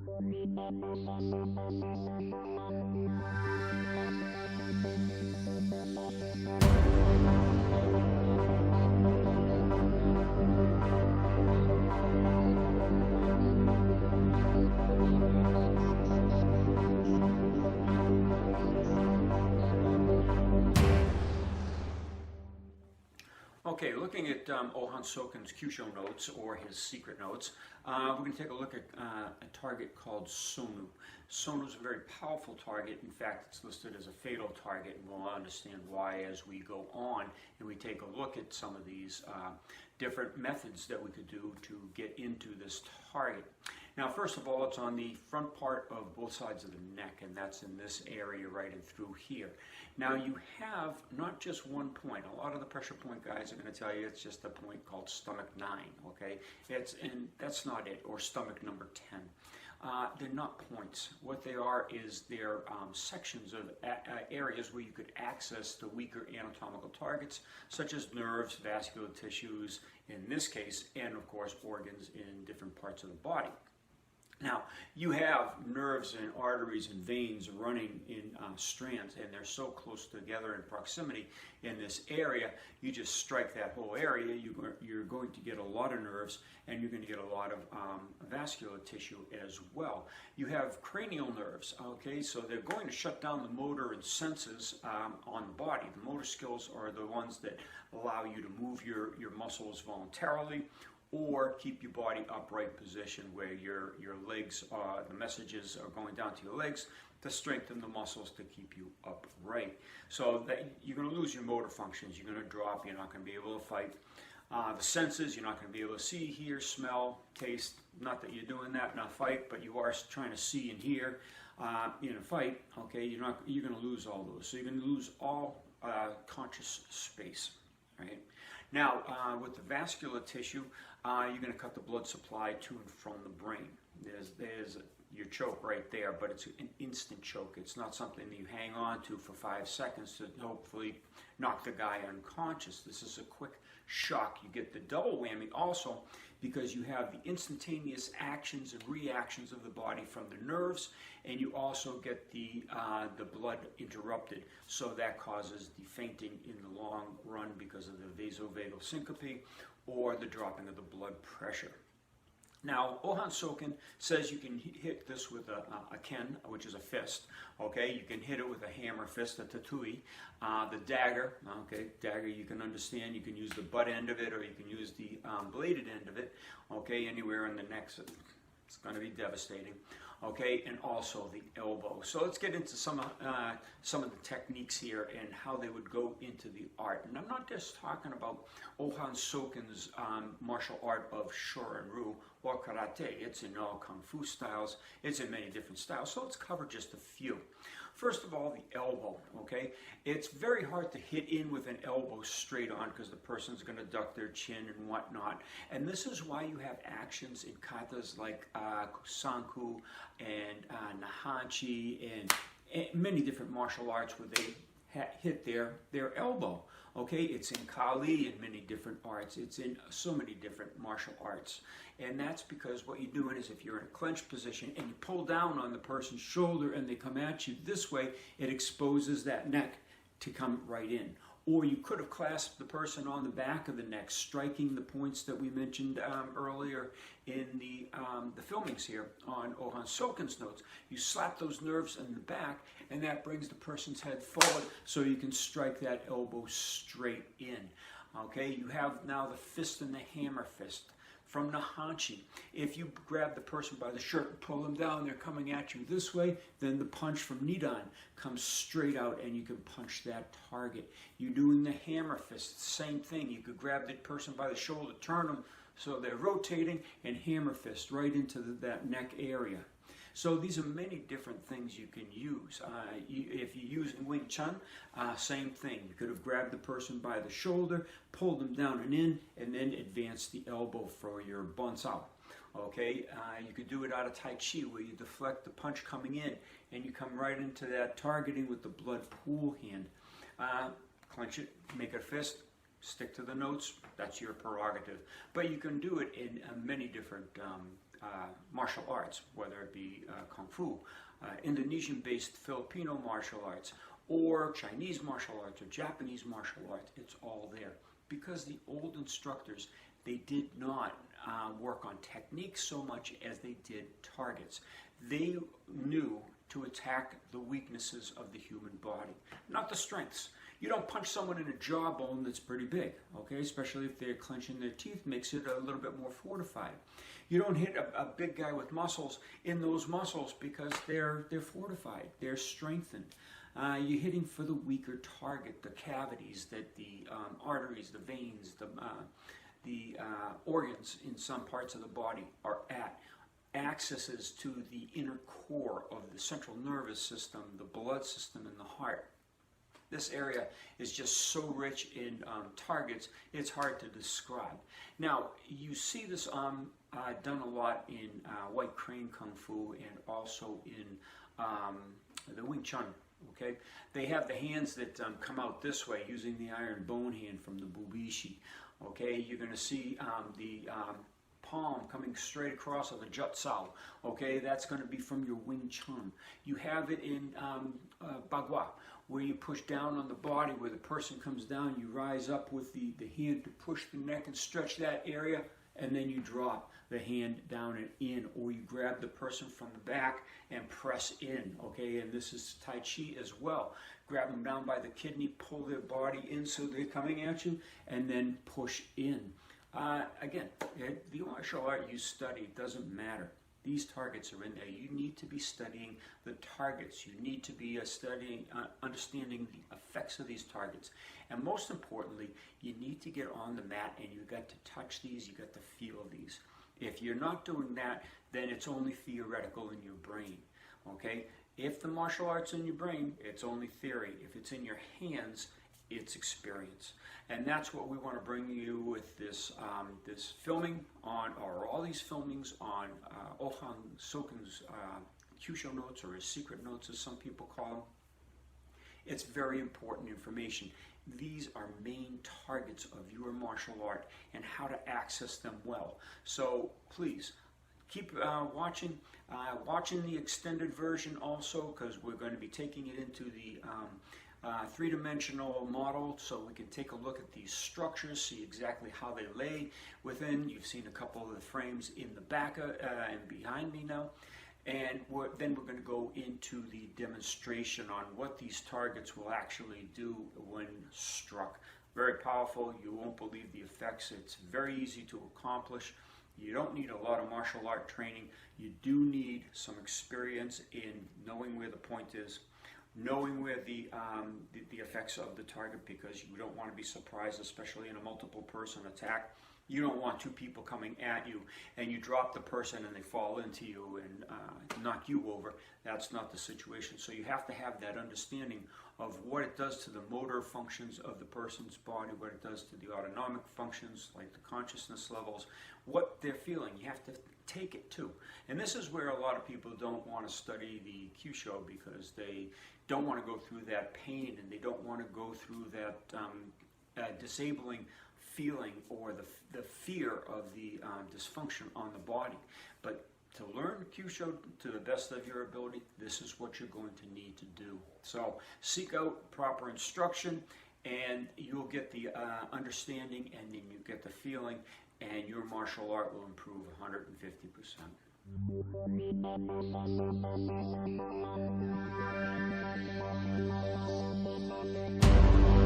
Okay, looking at Hohan Sokens' Kyusho notes, or his secret notes, we're going to take a look at a target called Sonu. Sonu is a very powerful target. In fact, it's listed as a fatal target, and we'll understand why as we go on and we take a look at some of these different methods that we could do to get into this target. Now, first of all, it's on the front part of both sides of the neck, and that's in this area right in through here. Now, you have not just one point. A lot of the pressure point guys are going to tell you it's just a point called stomach 9, okay? And that's not it, or stomach number 10. They're not points. What they are is they're sections of areas where you could access the weaker anatomical targets, such as nerves, vascular tissues, in this case, and of course organs in different parts of the body. Now, you have nerves and arteries and veins running in strands, and they're so close together in proximity in this area, you just strike that whole area, you're going to get a lot of nerves, and you're going to get a lot of vascular tissue as well. You have cranial nerves, okay, so they're going to shut down the motor and senses on the body. The motor skills are the ones that allow you to move your muscles voluntarily, or keep your body upright position where your legs, the messages are going down to your legs to strengthen the muscles to keep you upright. So that you're going to lose your motor functions. You're going to drop. You're not going to be able to fight. The senses, you're not going to be able to see, hear, smell, taste. Not that you're doing that in a fight, but you are trying to see and hear in a fight. Okay, you're going to lose all those. So you're going to lose all conscious space. Right? Now, with the vascular tissue, you're going to cut the blood supply to and from the brain. There's your choke right there, but it's an instant choke. It's not something that you hang on to for 5 seconds to hopefully knock the guy unconscious. This is a quick shock. You get the double whammy also because you have the instantaneous actions and reactions of the body from the nerves, and you also get the blood interrupted. So that causes the fainting in the long run because of the vasovagal syncope or the dropping of the blood pressure. Now, Hohan Soken says you can hit this with a ken, which is a fist, okay? You can hit it with a hammer fist, a tatui. The dagger, okay, dagger you can understand. You can use the butt end of it, or you can use the bladed end of it, okay, anywhere in the neck. It's going to be devastating, okay, and also the elbow. So let's get into some of the techniques here and how they would go into the art. And I'm not just talking about Hohan Soken's martial art of Shorin-ryu or karate. It's in all kung fu styles. It's in many different styles. So let's cover just a few. First of all, the elbow, okay? It's very hard to hit in with an elbow straight on because the person's going to duck their chin and whatnot. And this is why you have actions in katas like kusanku and nahanchi and many different martial arts where they hit their elbow. Okay, it's in Kali and many different arts. It's in so many different martial arts. And that's because what you're doing is if you're in a clenched position and you pull down on the person's shoulder and they come at you this way, it exposes that neck to come right in. Or you could have clasped the person on the back of the neck, striking the points that we mentioned earlier in the filmings here on Hohan Soken's notes. You slap those nerves in the back, and that brings the person's head forward so you can strike that elbow straight in. Okay, you have now the fist and the hammer fist. From Nahanchi, if you grab the person by the shirt and pull them down, they're coming at you this way, then the punch from Nidan comes straight out and you can punch that target. You're doing the hammer fist, same thing. You could grab the person by the shoulder, turn them so they're rotating, and hammer fist right into that neck area. So these are many different things you can use. If you're using Wing Chun, same thing. You could have grabbed the person by the shoulder, pulled them down and in, and then advance the elbow for your bonsao. Okay, you could do it out of Tai Chi where you deflect the punch coming in and you come right into that targeting with the blood pool hand. Clench it, make it a fist, stick to the notes, that's your prerogative. But you can do it in many different martial arts, whether it be Kung Fu, Indonesian-based Filipino martial arts, or Chinese martial arts, or Japanese martial arts. It's all there. Because the old instructors, they did not work on technique so much as they did targets. They knew to attack the weaknesses of the human body, not the strengths. You don't punch someone in a jawbone that's pretty big, okay? Especially if they're clenching their teeth, makes it a little bit more fortified. You don't hit a big guy with muscles in those muscles because they're fortified, they're strengthened. You're hitting for the weaker target, the cavities that the arteries, the veins, the organs in some parts of the body are at. Accesses to the inner core of the central nervous system, the blood system, and the heart. This area is just so rich in targets, it's hard to describe. Now, you see this done a lot in White Crane Kung Fu and also in the Wing Chun. Okay, they have the hands that come out this way using the iron bone hand from the Bubishi. Okay, you're going to see the palm coming straight across of the Jutsao. Okay, that's going to be from your Wing Chun. You have it in Bagua, where you push down on the body, where the person comes down, you rise up with the hand to push the neck and stretch that area, and then you drop the hand down and in, or you grab the person from the back and press in, okay? And this is Tai Chi as well. Grab them down by the kidney, pull their body in so they're coming at you, and then push in. Again, the martial art you study doesn't matter. These targets are in there. You need to be studying the targets. You need to be studying, understanding the effects of these targets. And most importantly, you need to get on the mat and you got to touch these, you got to feel these. If you're not doing that, then it's only theoretical in your brain, okay? If the martial art's in your brain, it's only theory. If it's in your hands, it's experience. And that's what we want to bring you with this this filming on, or all these filmings on Hohan Sokens Kyusho notes, or his secret notes as some people call them. It's very important information. These are main targets of your martial art and how to access them well. So please keep watching the extended version also, because we're going to be taking it into the three-dimensional model, so we can take a look at these structures, see exactly how they lay within. You've seen a couple of the frames in the back and behind me now. And then we're going to go into the demonstration on what these targets will actually do when struck. Very powerful. You won't believe the effects. It's very easy to accomplish. You don't need a lot of martial art training. You do need some experience in knowing where the point is, knowing where the effects of the target, because you don't want to be surprised, especially in a multiple person attack. You don't want two people coming at you and you drop the person and they fall into you and knock you over. That's not the situation. So you have to have that understanding of what it does to the motor functions of the person's body, what it does to the autonomic functions, like the consciousness levels, what they're feeling. You have to take it too. And this is where a lot of people don't want to study the Kyusho, because they don't want to go through that pain and they don't want to go through that disabling feeling or the fear of the dysfunction on the body. But to learn Kyusho to the best of your ability, this is what you're going to need to do. So seek out proper instruction and you'll get the understanding, and then you get the feeling, and your martial art will improve 150%.